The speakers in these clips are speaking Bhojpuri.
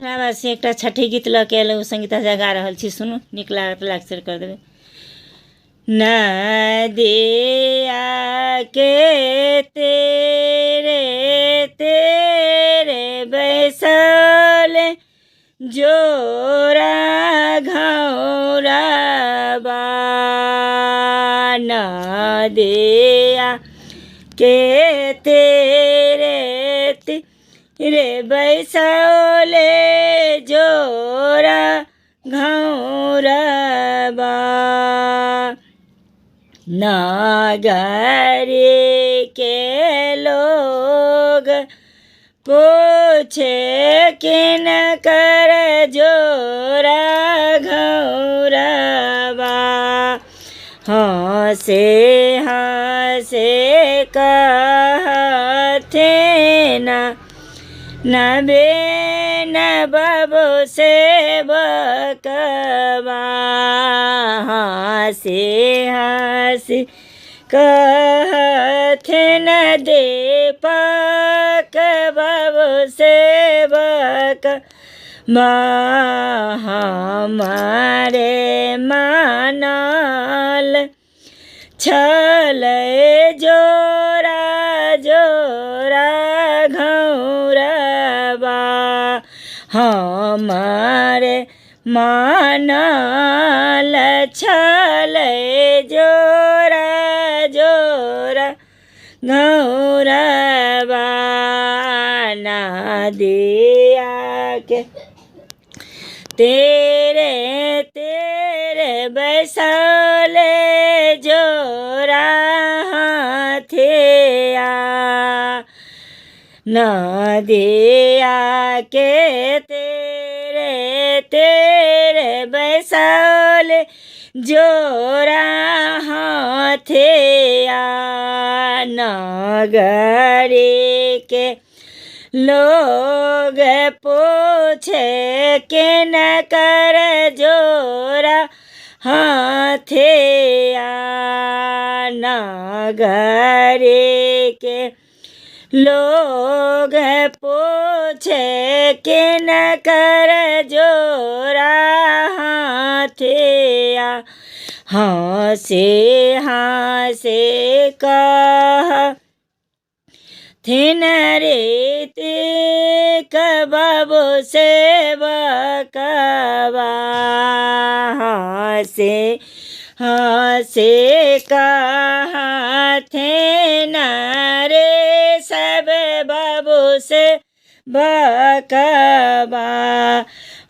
से एक छठी गीत ल के आयल संगीता जा गा रहल छी, सुनू, नीक लागल शेयर कर देबै। नदिया के तेरे तेरे बैसल जोरा घौरा बा, नदिया के तेरे तेरे बैसले जोरा घौरा बा, नगरी के लोग पूछे किन कर जोरा घौरा बा, हंसे हंसे कहते न बेन बाबू से बकबा, हंसे हंसे कहते न दे पक बाबू से बकबा, हमारे मानल छले जोरा जोरा घौरा बा, हमारे मानल छले जोरा जोरा घौरा बा, नदिया के तेरे तेरे बैसले जोरा हथिया, नदिया के तेरे तेरे बैसले जोरा हथिया, नगरी के लोग पूछे किन कर जोरा हथिया, नगरी के लोग पूछे किन कर जोरा हथिया, हंसे हंसे कह थिन रीति बाबू से बकबा, हंसे हंसे कहते न रे सब बाबू से बकबा,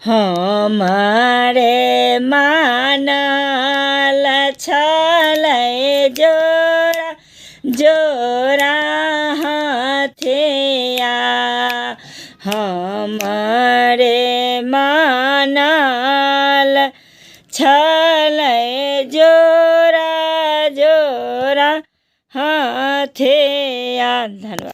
हमारे मानल छले जोरा जोरा हथिया, हमारे मानल छले जोरा जोरा हथिया। धन्यवाद।